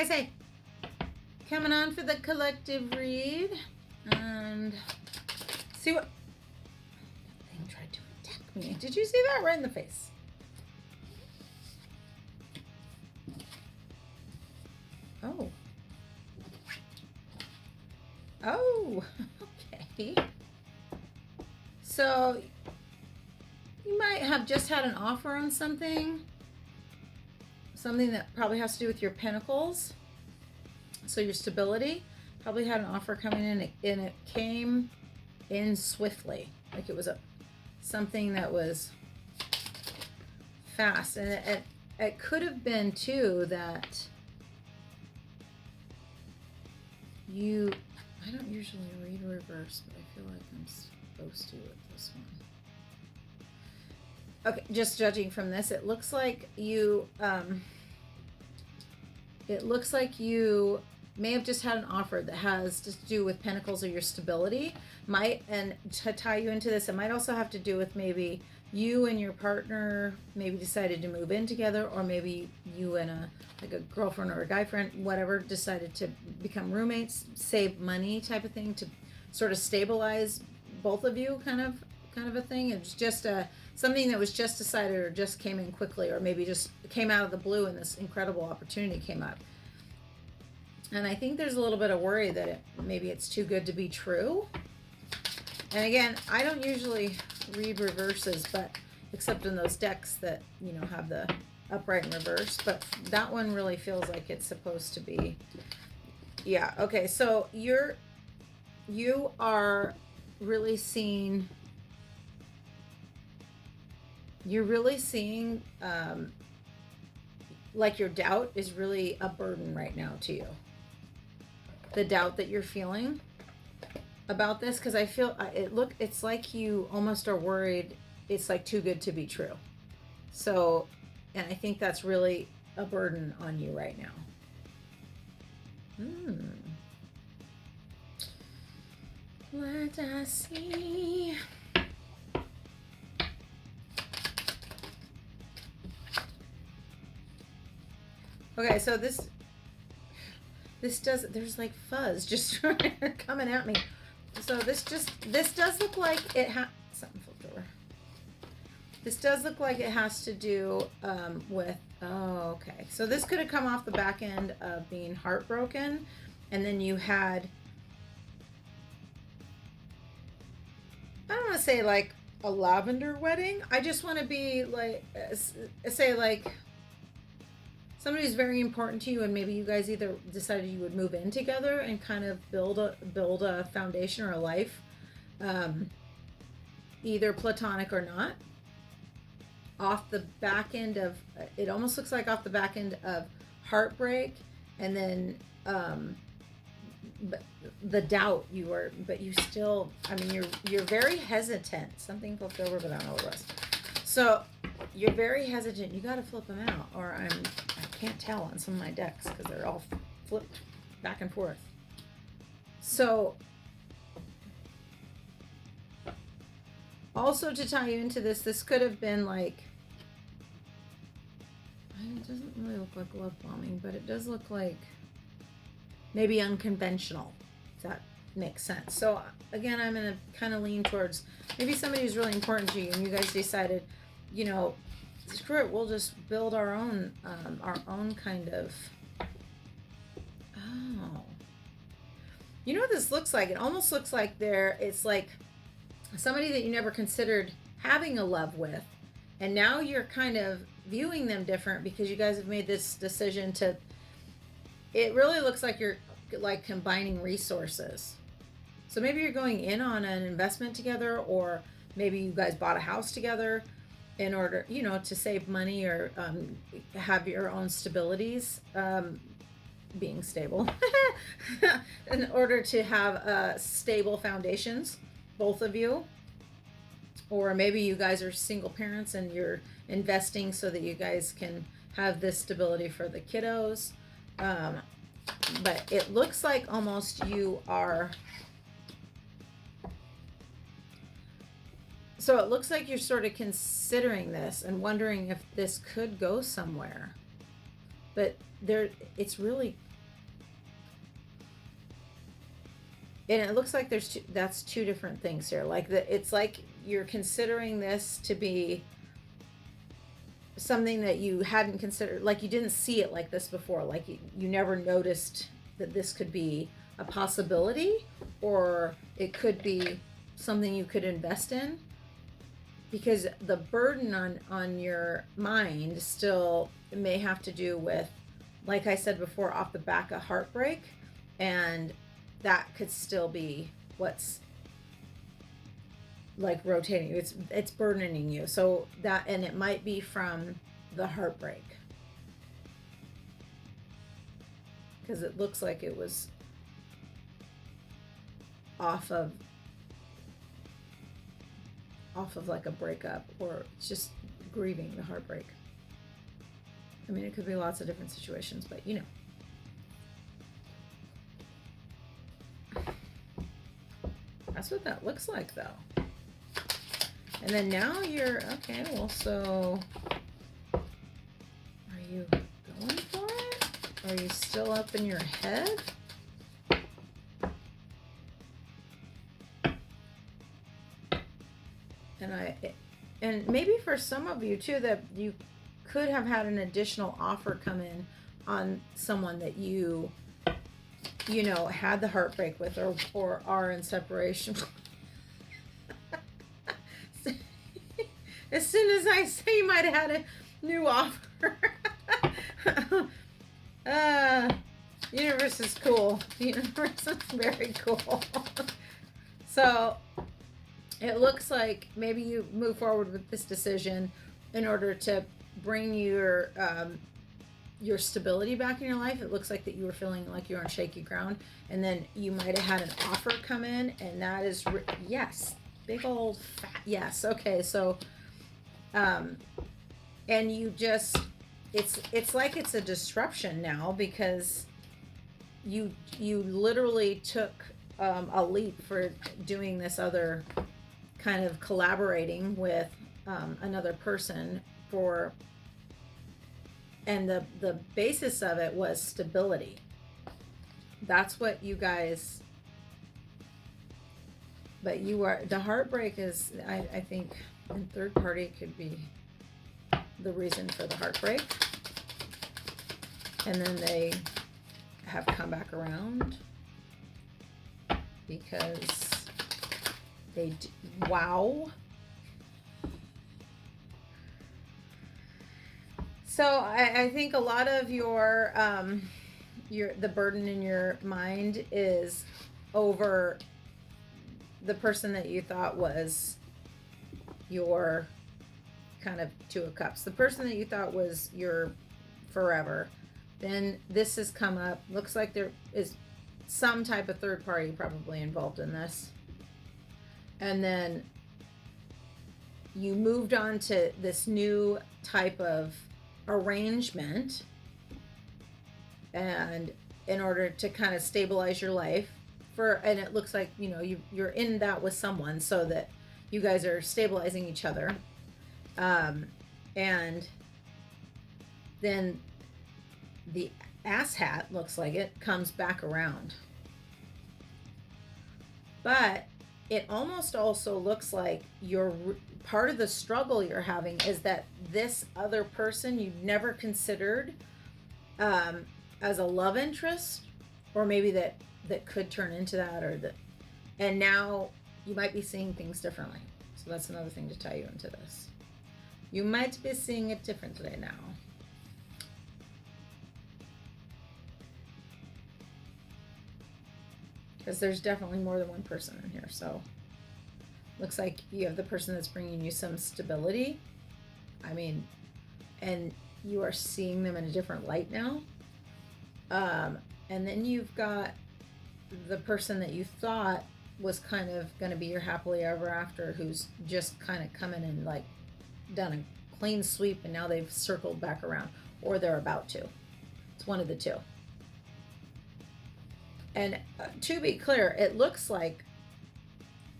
guys say? Coming on for the collective read. And see what... That thing tried to attack me. Did you see that? Right in the face. Oh. Oh, okay. So you might have just had an offer on something that probably has to do with your pentacles. So your stability probably had an offer coming in, and it came in swiftly, like it was something that was fast. And it could have been too that I don't usually read reverse, but I feel like I'm supposed to with this one. Okay, just judging from this, it looks like you may have just had an offer that has to do with pentacles or your stability. And to tie you into this, it might also have to do with maybe you and your partner maybe decided to move in together, or maybe you and a girlfriend or a guy friend, whatever, decided to become roommates, save money type of thing to sort of stabilize both of you, kind of a thing. It's just something that was just decided or just came in quickly, or maybe just came out of the blue and this incredible opportunity came up. And I think there's a little bit of worry that maybe it's too good to be true. And again, I don't usually read reverses, but except in those decks that, have the upright and reverse, but that one really feels like it's supposed to be. Yeah. Okay. So you are really seeing, like your doubt is really a burden right now to you. The doubt that you're feeling about this, because I feel it's like you almost are worried it's like too good to be true. So, and I think that's really a burden on you right now. Let us see. Okay, so this does, there's like fuzz just coming at me. So this does look like it something flipped over. This does look like it has to do with, okay. So this could have come off the back end of being heartbroken, and then you had, I don't want to say like a lavender wedding. I just want to be like, say like somebody who's very important to you, and maybe you guys either decided you would move in together and kind of build a foundation or a life, either platonic or not. Off the back end of, it almost looks like off the back end of heartbreak, and then but the doubt but you still, I mean, you're very hesitant. Something flipped over, but I don't know what it was. So you're very hesitant. You got to flip them out, or I can't tell on some of my decks because they're all flipped back and forth. So also to tie you into this could have been like, it doesn't really look like love bombing, but it does look like maybe unconventional, if that makes sense. So again, I'm going to kind of lean towards maybe somebody who's really important to you, and you guys decided, screw it, we'll just build our own kind of, you know what this looks like? It almost looks like it's like somebody that you never considered having a love with, and now you're kind of viewing them different because you guys have made this decision to, it really looks like you're like combining resources. So maybe you're going in on an investment together, or maybe you guys bought a house together in order, to save money, or have your own stabilities, being stable, in order to have stable foundations, both of you. Or maybe you guys are single parents and you're investing so that you guys can have this stability for the kiddos. But it looks like almost you are, so it looks like you're sort of considering this and wondering if this could go somewhere. But it's really and it looks like that's two different things here. Like it's like you're considering this to be something that you hadn't considered, like you didn't see it like this before, like you never noticed that this could be a possibility, or it could be something you could invest in, because the burden on your mind still may have to do with, like I said before, off the back of heartbreak, and that could still be what's like rotating you. It's burdening you. So that, and it might be from the heartbreak, because it looks like it was off of like a breakup, or just grieving the heartbreak. I mean, it could be lots of different situations, but you know. That's what that looks like, though. And then now you're, okay, well, so are you going for it? Are you still up in your head? And maybe for some of you too, that you could have had an additional offer come in on someone that you know, had the heartbreak with, or are in separation. As soon as I say you might have had a new offer. Universe is cool. The universe is very cool. So it looks like maybe you move forward with this decision in order to bring your stability back in your life. It looks like that you were feeling like you were on shaky ground, and then you might have had an offer come in, and that is yes, big old fat yes. Okay, so and you just, it's like it's a disruption now, because you literally took a leap for doing this other kind of collaborating with another person for, and the basis of it was stability. That's what you guys, but you are, the heartbreak is, I think, and third party could be the reason for the heartbreak, and then they have come back around because wow. So I think a lot of your the burden in your mind is over the person that you thought was your kind of Two of Cups, the person that you thought was your forever. Then this has come up. Looks like there is some type of third party probably involved in this. And then you moved on to this new type of arrangement, and in order to kind of stabilize your life and it looks like, you know, you're in that with someone, so that you guys are stabilizing each other, and then the asshat looks like it comes back around, but it almost also looks like part of the struggle you're having is that this other person you've never considered as a love interest, or maybe that could turn into that, and now you might be seeing things differently. So that's another thing to tie you into this. You might be seeing it differently now. Because there's definitely more than one person in here. So looks like you have the person that's bringing you some stability. I mean, and you are seeing them in a different light now. And then you've got the person that you thought was kind of going to be your happily ever after, who's just kind of come in and like done a clean sweep, and now they've circled back around, or they're about to. It's one of the two. And to be clear, it looks like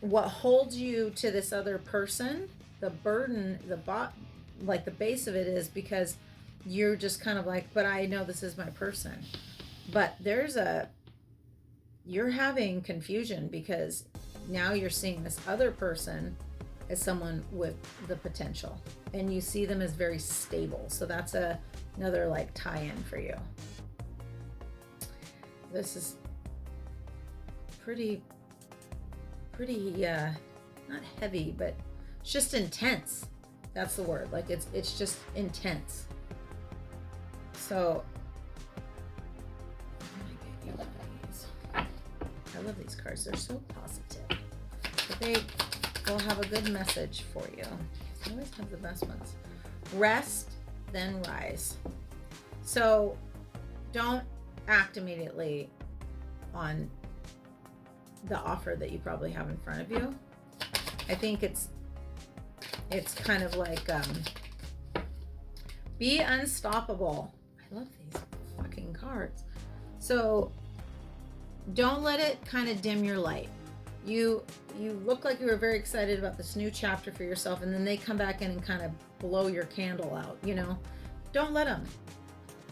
what holds you to this other person, the burden, like the base of it is because you're just kind of like, but I know this is my person. But there's you're having confusion because now you're seeing this other person as someone with the potential, and you see them as very stable. So that's another like tie-in for you. This is pretty not heavy, but it's just intense. That's the word. Like it's just intense. So I'm gonna get you one of these. I love these cards. They're so positive. But they will have a good message for you. They always have the best ones. Rest, then rise. So don't act immediately on the offer that you probably have in front of you. I think it's kind of like be unstoppable. I love these fucking cards. So don't let it kind of dim your light. You look like you were very excited about this new chapter for yourself, and then they come back in and kind of blow your candle out, you know. Don't let them.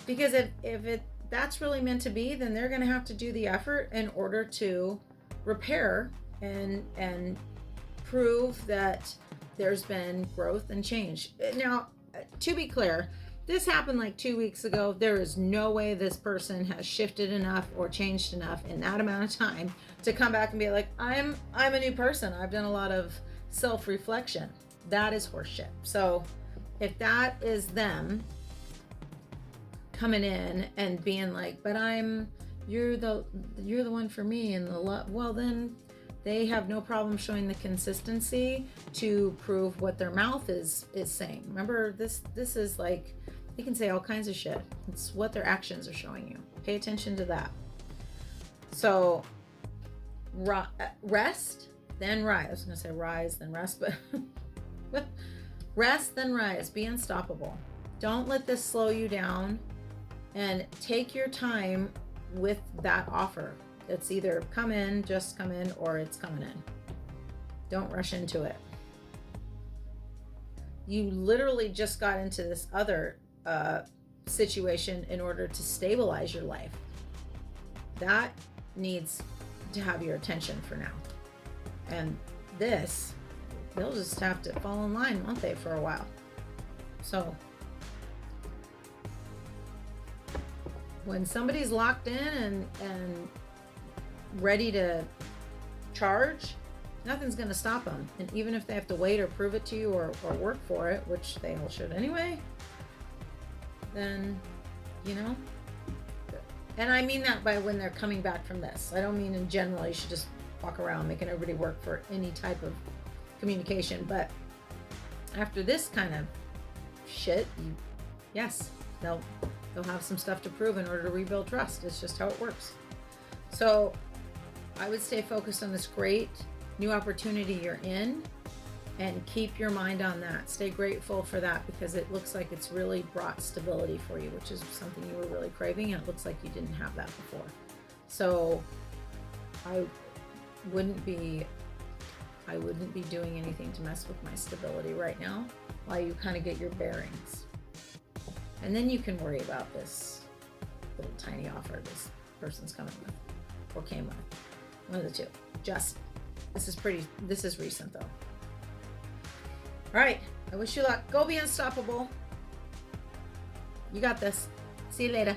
Because if that's really meant to be, then they're going to have to do the effort in order to repair and prove that there's been growth and change. Now, to be clear, this happened like 2 weeks ago. There is no way this person has shifted enough or changed enough in that amount of time to come back and be like, I'm a new person. I've done a lot of self-reflection. That is horseshit. So if that is them coming in and being like, but you're the one for me, and well, then they have no problem showing the consistency to prove what their mouth is saying. Remember, this is like, they can say all kinds of shit. It's what their actions are showing you. Pay attention to that. So rest, then rise. I was gonna say rise, then rest, but rest, then rise. Be unstoppable. Don't let this slow you down, and take your time with that offer. It's either just come in, or it's coming in. Don't rush into it. You literally just got into this other situation in order to stabilize your life. That needs to have your attention for now. And this, they'll just have to fall in line, won't they, for a while? So when somebody's locked in and ready to charge, nothing's going to stop them. And even if they have to wait or prove it to you or work for it, which they all should anyway, then, you know. And I mean that by when they're coming back from this. I don't mean in general you should just walk around making everybody work for any type of communication. But after this kind of shit, yes, they'll have some stuff to prove in order to rebuild trust. It's just how it works. So I would stay focused on this great new opportunity you're in, and keep your mind on that. Stay grateful for that, because it looks like it's really brought stability for you, which is something you were really craving, and it looks like you didn't have that before. So I wouldn't be doing anything to mess with my stability right now while you kind of get your bearings. And then you can worry about this little tiny offer this person's coming with, or came with. One of the two. This is recent though. All right. I wish you luck. Go be unstoppable. You got this. See you later.